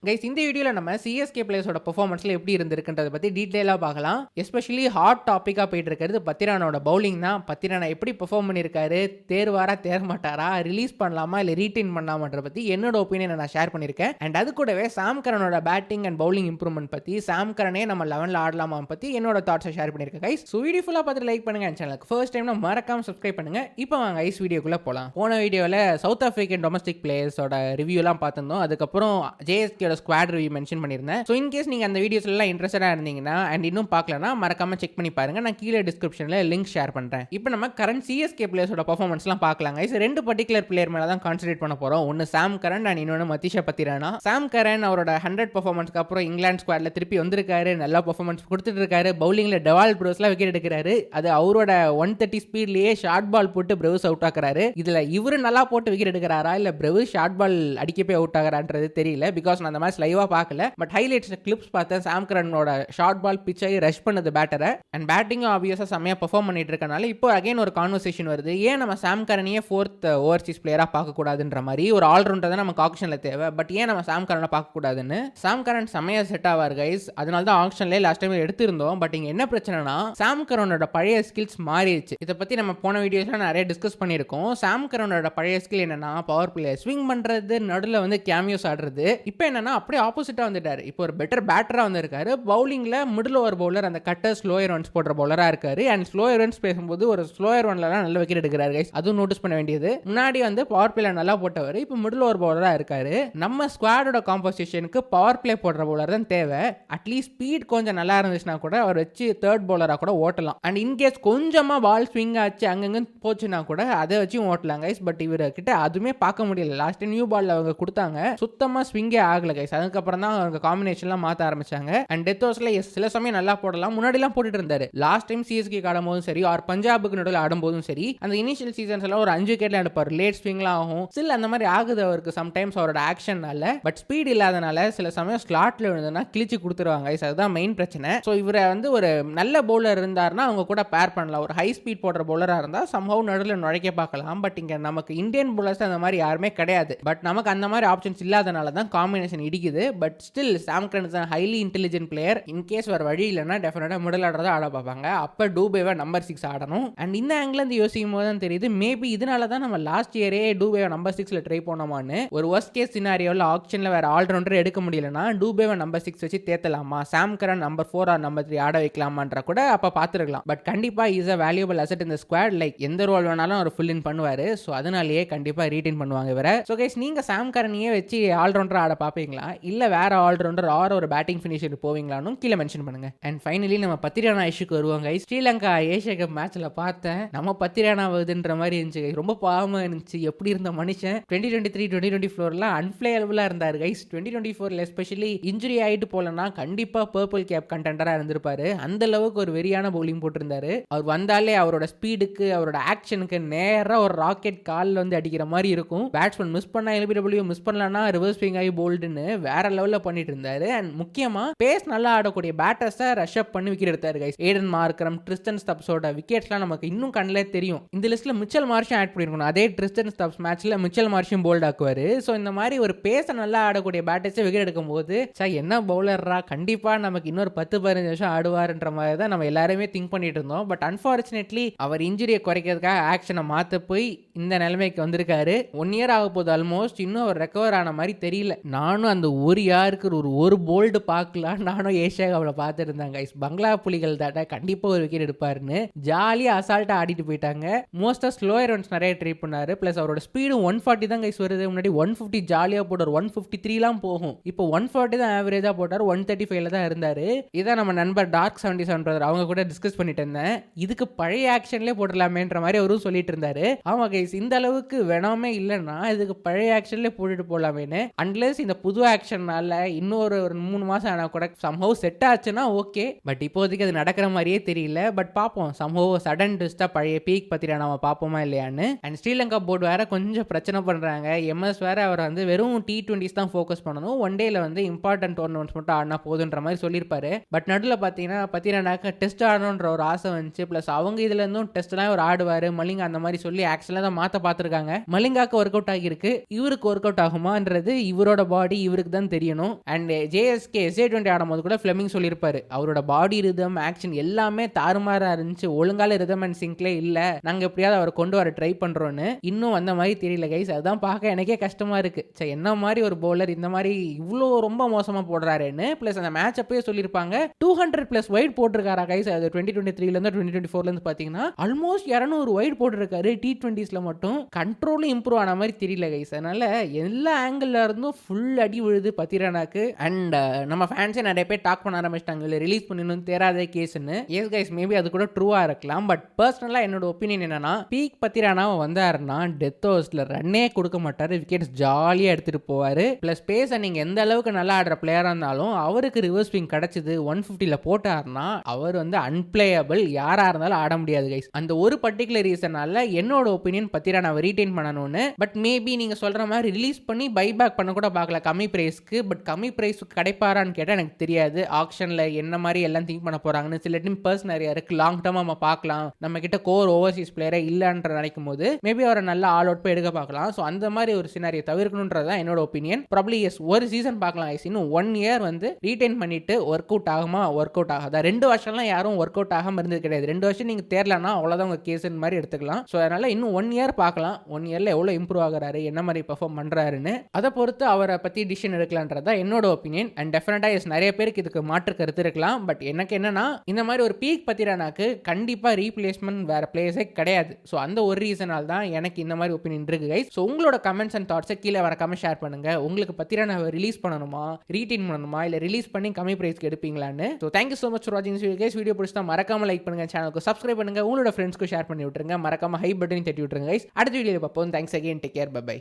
Guys இந்த வீடியோவில் நம்ம சிஎஸ்கே பிளேயர்ஸோட பெர்ஃபார்மன்ஸ்ல எப்படி இருந்திருக்குன்றதை பற்றி டீட்டெயிலாக பார்க்கலாம். எஸ்பெஷலி ஹாட் டாப்பிக்காக போயிட்டு இருக்கிறது பத்திரானோட பவுலிங் தான். பத்திரானா எப்படி பெர்ஃபார்ம் பண்ணியிருக்காரு, தேர்வாரா தேர மாட்டாரா, ரிலீஸ் பண்ணலாமா இல்லை ரீடைன் பண்ணலாமான்ற பற்றி என்னோட ஒப்பீனியனை நான் ஷேர் பண்ணியிருக்கேன். அண்ட் அது கூடவே சாம் கரனோட பேட்டிங் அண்ட் பவுலிங் இம்ப்ரூவ்மெண்ட் பற்றி, சாம் கரனே நம்ம 11ல் ஆடலாமா பற்றி என்னோட தாட்ஸை ஷேர் பண்ணியிருக்கேன். கைஸ் ஸோ வீடியோ ஃபுல்லாக பார்த்துட்டு லைக் பண்ணுங்க. அண்ட் சேனலுக்கு ஃபர்ஸ்ட் டைம்னா மறக்காம சப்ஸ்கிரைப் பண்ணுங்க. இப்போ வாங்க ஐஸ் வீடியோக்குள்ளே போகலாம். போன வீடியோவில் சவுத் ஆஃப்ரிக்கன் டொமஸ்டிக் பிளேயர்ஸோட ரிவ்யூலாம் பார்த்துருந்தோம். அதுக்கப்புறம் ஜேஎஸ்கேட ஸ்குவாட் ரிவ்யூ மென்ஷன் பண்ணியிருந்தேன். ஸோ இன்கேஸ் நீங்கள் அந்த வீடியோஸ் எல்லாம் இன்ட்ரெஸ்டாக இருந்தீங்கன்னா அண்ட் இன்னும் பார்க்கலன்னா மறக்காம செக் பண்ணி பாருங்க. நான் கீழே டிஸ்கிரிப்ஷனில் லிங்க் ஷேர் பண்ணுறேன். இப்போ நம்ம கரண்ட் சிஎஸ்கே பிளேயர்ஸோட பர்ஃபார்மன்ஸ்லாம் பார்க்கலாங்க. இது ரெண்டு பர்டிகுலர் பிளேயர் மேலே தான் கான்சன்ட்ரேட் பண்ண போகிறோம். ஒன்று சாம் கரன் அண்ட் இன்னொன்று மதிஷா பத்திரானா. சாம் கரன் அவரோட 100 பர்ஃபார்மன்ஸ்க்கு அப்புறம் இங்கிலாந்து ஸ்குவாட்ல திருப்பி வந்திருக்காரு. நல்லா பர்ஃபார்மன்ஸ் கொடுத்துட்டு இருக்காரு. பவுலிங்ல டெவால் ப்ரோஸ்லாம் விக்கெட் எடுக்கிறாரு. அது அவரோட 130 ஸ்பீட்லேயே ஷார்ட் பால் போட்டு பிரவுஸ் அவுட் ஆக்குறாரு. இதில் இவரு நல்லா போட்டு விக்கெட் எடுக்கிறாரா இல்லை பிரவுஸ் ஷார்ட் பால் அடிக்க போய் அவுட் ஆகிறான்றது தெரியல. பிகாஸ் நான் அந்த மாதிரி லைவாக பார்க்கல. பட் ஹைலைட்ஸ் கிளிப்ஸ் பார்த்தேன். சாம் கரனோட ஷார்ட் பால் பிச் ஆகி ரஷ் பண்ணது பேட்டரை. அண்ட் பேட்டிங்கும் ஆப்வியஸாக செம்மையாக பெர்ஃபார்ம் பண்ணிட்டு இருக்கனால இப்போ அகைன் ஒரு கான்வர்சேஷன் வருது. ஏன் நம்ம சாம் கரனையே 4th ஓவர்சீஸ் பிளேயராக பார்க்கக்கூடாதுன்ற மாதிரி. ஒரு ஆல்ரவுண்டர் தான் நமக்கு ஆக்ஷனில் தேவை. பட் ஏன் நம்ம சாம் கரனை பார்க்கக்கூடாதுன்னு. சாம் கரன் செம்மையாக செட் ஆவார் கைஸ். அதனால தான் ஆக்ஷன்லேயே லாஸ்ட் டைம் எடுத்திருந்தோம். பட் இங்கே என்ன பிரச்சனைனா சாம் கரனோட பழைய ஸ்கில்ஸ் மாறிடுச்சு. இதை பற்றி நம்ம போன வீடியோஸ்ல நிறைய டிஸ்கஸ் பண்ணியிருக்கோம். சாம் கரனோட பழைய ஸ்கில் என்னன்னா பவர் பிளே, ஸ்விங் பண்ணுறது, நடுவில் வந்து கேமியோஸ் ஆடுறது. இப்போ என்னன்னா அப்படியே ஆப்போசிட்டாக வந்துட்டாரு. இப்போ ஒரு பெட்டர் பேட்டராக வந்திருக்காரு. பவுலிங்கில் மிடில் ஓவர் பவுலர், அந்த கட்டர் ஸ்லோயர் ரன்ஸ் போடுற பவுலராக இருக்காரு. அண்ட் ஸ்லோயர் ரன்ஸ் பேசும்போது ஒரு ஸ்லோயர் ரன்லாம் நல்ல விக்கெட் எடுக்கிறாரு கைஸ். அதுவும் நோட்டீஸ் பண்ண வேண்டியது. முன்னாடி வந்து பவர் பிளே நல்லா போட்டவர், இப்போ மிடில் ஓவர் பவுலராக இருக்காரு. நம்ம ஸ்குவாடோட காம்போசிஷனுக்கு பவர் பிளே போடுற பவுலர் தான் தேவை. அட்லீஸ்ட் ஸ்பீட் கொஞ்சம் நல்லா இருந்துச்சுன்னா கூட அவர் வச்சு தேர்ட் பவுலராக கூட ஓட்டலாம். அண்ட் இன்கேஸ் கொஞ்சமாக பால் ஸ்விங் ஆச்சு அங்கங்க போச்சுன்னா கூட அதை வச்சு ஓட்டலாம் கைஸ். பட் இவர் கிட்ட அதுவுமே பார்க்க முடியல. லாஸ்ட் நியூ பால்ல அவங்க கொடுத்தாங்க, சுத்தமாக ஸ்விங்கே ஆகல கைஸ். அதுக்கப்புறம் தான் அவங்க காம்பினேஷன்லாம் மாற்ற ஆரம்பிச்சாங்க. அண்ட் டெத் ஓவர்ஸ்ல சில சமயம் நல்லா போடலாம், முன்னாடிலாம் போட்டுட்டு இருந்தாரு. லாஸ்ட் டைம் சிஎஸ்கே ஆடும்போதும் சரி, ஆர் பஞ்சாபுக்கு நடுவில் ஆடும்போதும் சரி, அந்த இனிஷியல் சீசன்ஸ் எல்லாம் ஒரு 5 விக்கெட்ல எடுப்பார். லேட் ஸ்விங்லாம் ஆகும். ஸ்டில் அந்த மாதிரி ஆகுது அவருக்கு சம்டைம்ஸ் அவரோட ஆக்ஷன்னால. பட் ஸ்பீட் இல்லாதனால சில சமயம் ஸ்லாட்ல விழுந்தனா கிழிச்சு கொடுத்துருவாங்க. அதுதான் மெயின் பிரச்சனை. ஸோ இவரை வந்து ஒரு நல்ல பவுலர் இருந்தாருன்னா அவங்க கூட பேர் பண்ணலாம். ஒரு ஹை ஸ்பீட் போடுற பவுலராக இருந்தால் சம்ஹவ் நடுவில் நுழைக்க பார்க்கலாம். பட் இங்க நமக்கு இந்தியன் பவுலர்ஸ் அந்த மாதிரி யாருமே கிடையாது. பட் நமக்கு அந்த மாதிரி ஆப்ஷன்ஸ் இல்லாதனால தான் காம்பினேஷன் இடிக்குது. But still Sam Curran is highly intelligent player. In case வேற வழி இல்லைன்னா டெஃபினட்டா மிடில் ஆர்டர் தான் ஆட பார்ப்பாங்க. அப்ப டூபேவை நம்பர் 6 ஆடணும். அண்ட் இந்த ஆங்கிள் இருந்து யோசிக்கும் போது தான் தெரியுது மேபி இதனால தான் நம்ம லாஸ்ட் இயரே டூபேவை நம்பர் 6ல ட்ரை பண்ணோமான்னு. ஒரு வர்ஸ்ட் கேஸ் சினாரியோவில் ஆக்ஷன்ல வேற ஆல்ரவுண்டர் எடுக்க முடியலன்னா டூபேவை நம்பர் 6 வச்சு தேத்தலாமா, சாம் கரன் நம்பர் 4 ஆர் நம்பர் 3 ஆட வைக்கலாமான்ற கூட அப்ப பார்த்துருக்கலாம். பட் கண்டிப்பா இஸ் அ வேல்யூபிள் அசெட் இந்த ஸ்குவாட். லைக் எந்த ரோல் வேணாலும் அவர் ஃபுல் இன் பண்ணுவாரு. ஸோ அதனாலேயே கண்டிப்பா ரீடைன் பண்ணுவாங்க இவரை. ஸோ கைஸ் நீங்க சாம் கரனையே வச்சு ஆல்ரவுண்டர் ஆட பார்ப்பீங்களா இல்ல வேற ஆல்ரவுண்டர் ஆர் ஒரு பேட்டிங் ஃபினிஷர் போவீங்களான்னு கீழே மென்ஷன் பண்ணுங்க. அண்ட் ஃபைனலி நம்ம பத்திரானா இஷ்யூக்கு வருவாங்க. ஸ்ரீலங்கா ஏஷியா கப் மேட்ச்ல பார்த்தேன், நம்ம பத்திரானா வருதுன்ற மாதிரி இருந்துச்சு. ரொம்ப பாவமா இருந்துச்சு. எப்படி இருந்த மனுஷன் 2023 2024 அன்பிளேயபிளா இருந்தாரு கைஸ். 2024 எஸ்பெஷலி இன்ஜுரி ஆயிட்டு போலனா கண்டிப்பா பர்பிள் கேப் கண்டெண்டரா இருந்திருப்பாரு. அந்த அளவுக்கு ஒரு வெறியான பவுலிங் போட்டிருந்தாரு. அவர் வந்தாலே அவரோட ஸ்பீடுக்கு அவரோட ஆக்ஷனுக்கு நேரா ஒரு ராக்கெட் காலில் வந்து அடிக்கிற மாதிரி இருக்கும். பேட்ஸ்மேன் மிஸ் பண்ணா எல்பிடபிள்யூ, மிஸ் பண்ணலன்னா ரிவர்ஸ் ஸ்விங் ஆகி போல்டுன்னு வேற லெவல்ல பண்ணிட்டு இருந்தாரு. அண்ட் முக்கியமா பேஸ் நல்லா ஆடக்கூடிய பேட்டர்ஸை ரஷ் அப் பண்ணி விக்கெட் எடுத்தாரு கைஸ். ஏடன் மார்க்கரம், ட்ரிஸ்டன் ஸ்டப்ஸோட விக்கெட்ஸ்லாம் நமக்கு இன்னும் கண்ணிலே தெரியும். இந்த லிஸ்ட்ல மிச்சல் மார்ஷும் ஆட் பண்ணிருக்கணும். அதே ட்ரிஸ்டன் ஸ்டப்ஸ் மேட்ச்ல மிச்சல் மார்ஷும் போல்ட் ஆக்குவாரு. ஸோ இந்த மாதிரி ஒரு பேச நல்லா ஆடக்கூடிய பேட்டர்ஸை விக்கெட் எடுக்கும் போது என்ன பவுலர்ரா, கண்டிப்பா நமக்கு இன்னொரு 10-15 வருஷம் ஆடுவார்ன்ற மாதிரி தான் நம்ம எல்லாருமே திங்க் பண்ணிட்டு இருந்தோம். பட் அன்பார்ச்சுனேட்லி அவர் இன்ஜுரியை குறைக்கிறதுக்காக ஆக்ஷனை மாத்த போய் இந்த நிலைமைக்கு வந்திருக்காரு. 1 இயர் ஆக போகுது ஆல்மோஸ்ட். இன்னும் அவர் ரெக்கவர் ஆன மாதிரி தெரியல. நானும் அந்த ஒரு யாருக்கு ஒரு போல்டு பார்க்கலாம் நானும் ஏஷியா கப்ல பார்த்துட்டு இருந்தாங்க. பங்களா புலிகள் தாட்டா கண்டிப்பா ஒரு விக்கெட் எடுப்பாருன்னு ஜாலியா அசால்ட்டா ஆடிட்டு போயிட்டாங்க. மோஸ்டா ஸ்லோயர் ரன்ஸ் நிறைய ட்ரை பண்ணாரு. பிளஸ் அவரோட ஸ்பீடு 140 தான் கைஸ் வருது. முன்னாடி 150 ஜாலியா போட்டார், 153 போகும். இப்போ 140 தான் ஆவரேஜா போட்டார். 135ல தான் இருந்தாரு. இதான் நம்ம நண்பர் டார்க் 77 பிரதர் அவங்க கூட டிஸ்கஸ் பண்ணிட்டு இருந்தேன். இதுக்கு பழைய ஆக்ஷன்லேயே போட்டுடலாமேன்ற மாதிரி அவரும் சொல்லிட்டு இருந்தாரு. ஆமா கைஸ், இந்த அளவுக்கு வேணாமே இல்லைன்னா இதுக்கு பழைய ஆக்ஷன்லேயே போட்டுட்டு போடலாமேன்னு. அன்லெஸ் இந்த புது ஆக்ஷன்னால இன்னொரு 3 மாசம் ஆனா கூட சம்ஹவ் செட் ஆச்சுன்னா ஓகே. பட் இப்போதைக்கு அது நடக்கிற மாதிரியே தெரியல. பட் பார்ப்போம், சம்ஹவ் சடன் ட்விஸ்டா பழைய பீக் பத்திரா நம்ம பார்ப்போமா இல்லையான்னு. அண்ட் ஸ்ரீலங்கா போர்டு வேற கொஞ்சம் பிரச்சனை பண்றாங்க. எம்எஸ் வேற அவர் வந்து வெறும் T20s தான் ஃபோக்கஸ் பண்ணணும், ஒன் டேல வந்து இம்பார்ட்டன்ட் டோர்னமெண்ட்ஸ் மட்டும் ஆடினா போதுன்ற மாதிரி சொல்லியிருப்பாரு. பட் நடுவில் பார்த்தீங்கன்னா பத்திரானாக்க டெஸ்ட் ஆடணுன்ற ஒரு ஆசை வந்துச்சு. பிளஸ் அவங்க இதுல இருந்தும் டெஸ்ட்லாம் ஒரு ஆடுவாரு மலிங்க அந்த மாதிரி சொல்லி ஆக்சுவலாக தான் மாற்ற பார்த்துருக்காங்க. மலிங்காக்கு ஒர்க் அவுட் ஆகியிருக்கு, இவருக்கு ஒர்க் அவுட் ஆகுமான்றது இவரோட பாடி இவருக்கு தான் தெரியணும். அண்ட் ஜேஎஸ்கே SA20 ஆடும்போது கூட ஃப்ளெமிங் சொல்லியிருப்பாரு, அவரோட பாடி ரிதம் ஆக்ஷன் எல்லாமே தாறுமாறா இருந்துச்சு, ஒழுங்கால ரிதம் அண்ட் சிங்க்லே இல்ல, நாங்க எப்படியாவது அவரை கொண்டு வர ட்ரை பண்றோம்னு. இன்னும் அந்த மாதிரி தெரியல கைஸ். அதுதான் பார்க்க எனக்கே கஷ்டமா இருக்கு. சரி, என்ன மாதிரி ஒரு பவுலர் இந்த மாதிரி இவ்வளோ ரொம்ப மோசமா போடுறாருன்னு. பிளஸ் அந்த மேட்ச் அப்பயே சொல்லியிருப்பாங்க 200+ வைட் போட்டிருக்காரா கைஸ். அது 2023 2024 பாத்தீங்கன்னா ஆல்மோஸ்ட் 200 வைட் போட்டிருக்காரு T20s மட்டும். கண்ட்ரோலும் இம்ப்ரூவ் ஆன மாதிரி தெரியல கைஸ். அதனால எல்லா ஆங்கிள் இருந்தும் ஃபுல் அடி விழுது பத்திரானாக்கு. அண்ட் நம்ம ஃபேன்ஸே நிறைய பேர் டாக் பண்ண ஆரம்பிச்சிட்டாங்க, ரிலீஸ் பண்ணணும் தேராதே கேஸ்ன்னு. எஸ் கைஸ், மேபி அது கூட ட்ரூவா இருக்கலாம். பட் பர்சனலா என்னோட ஒப்பீனியன் என்னன்னா, பீக் பத்திரானாவை வந்தாருன்னா டெத் ஓவர்ஸ்ல ரன்னே கொடுக்க மாட்டாரு, விக்கெட்ஸ் ஜாலியா எடுத்துட்டு போவாரு. பிளஸ் பேஸ நீங்க எந்த அளவுக்கு நல்லா ஆடுற பிளேயரா இருந்தாலும் அவருக்கு ரிவர்ஸ் ஸ்விங் கிடைச்சது 150ல போட்டாருன்னா அவர் வந்து அன்பிளேயபிள், யாரா இருந்தாலும் ஆட முடியாது கைஸ். அந்த ஒரு பர்டிகுலர் ரீசனால என்னோட ஒப்பீனியன் பத்திரானாவை ரீடைன் பண்ணணும்னு. பட் மேபி நீங்க சொல்ற மாதிரி ரிலீஸ் பண்ணி பைபேக் பண்ண கூட பார்க்கலாம் கம்மி பிரைஸ்க்கு. பட் கம்மி பிரைஸ்க்கு கிடைப்பாரான்னு கேட்டா எனக்கு தெரியாது. ஆக்ஷன்ல என்ன மாதிரி எல்லாம் திங்க் பண்ண போறாங்கன்னு. சில டீம் பர்சன் நிறைய இருக்கு, லாங் டர்மா நம்ம பார்க்கலாம். நம்ம கிட்ட கோர் ஓவர்சீஸ் பிளேயரே இல்லன்ற நினைக்கும் போது மேபி அவரை நல்லா ஆல் அவுட் போய் எடுக்க பார்க்கலாம். ஸோ அந்த மாதிரி ஒரு சினாரியை தவிர்க்கணுன்றதான் என்னோட ஒப்பீனியன். ப்ராப்ளி எஸ், ஒரு சீசன் பார்க்கலாம் ஐஸ். இன்னும் 1 இயர் வந்து ரீடைன் பண்ணிட்டு ஒர்க் அவுட் ஆகுமா ஒர்க் அவுட் ஆகாதா. 2 வருஷம்லாம் யாரும் ஒர்க் அவுட் ஆகாம இருந்தது கிடையாது. 2 வருஷம் நீங்க தேரலன்னா அவ்வளவுதான் உங்க கேஸ் மாதிரி எடுத்துக்கலாம். ஸோ அதனால இன்னும் 1 இயர் பார்க்கலாம். 1 இயர்ல எவ்வளவு இம்ப்ரூவ் ஆகுறாரு, என்ன மாதிரி பெர்ஃபார்ம் பண்றாருன்னு அதை பொறுத்து அவரை பத்தி டிசிஷன் எடுக்கலான்றதா என்னோட ஒப்பீனியன். அண்ட் டெஃபினட்டா எஸ், நிறைய பேருக்கு இதுக்கு மாற்று கருத்து இருக்கலாம். பட் எனக்கு என்னன்னா, இந்த மாதிரி ஒரு பீக் பத்திரானாக்கு கண்டிப்பா ரீப்ளேஸ்மெண்ட் வேற பிளேயர்ஸே கிடையாது. ஸோ அந்த ஒரு ரீசனால் தான் எனக்கு இந்த மாதிரி ஒப்பீனியன் இருக்கு கைஸ். ஸோ உங்களோட கமெண்ட்ஸ் அண்ட் தாட்ஸை கீழே வர கமெண்ட் ஷேர் பண்ணுங்க. உங்களுக்கு பத்திரானாவை ரிலீஸ் பண்ணணுமா, ரீடைன் பண்ணணுமா, இல்ல ரிலீஸ் பண்ணி கம்மி பிரைஸ்க்கு எடுப்பீங்களான்னு. So thank you so much for வாட்சிங் திஸ் வீடியோ கைஸ். வீடியோ பிடிச்சா மறக்காம லைக் பண்ணுங்க, சேனலுக்கு சப்ஸ்கிரைப் பண்ணுங்க, உங்களோட ஃப்ரெண்ட்ஸ்க்கு ஷேர் பண்ணி விட்டுருங்க, மறக்காம ஹை பட்டன் தட்டி விட்டுருங்க கைஸ். அடுத்த வீடியோவில் பார்ப்போம். Thanks again, take care, bye by.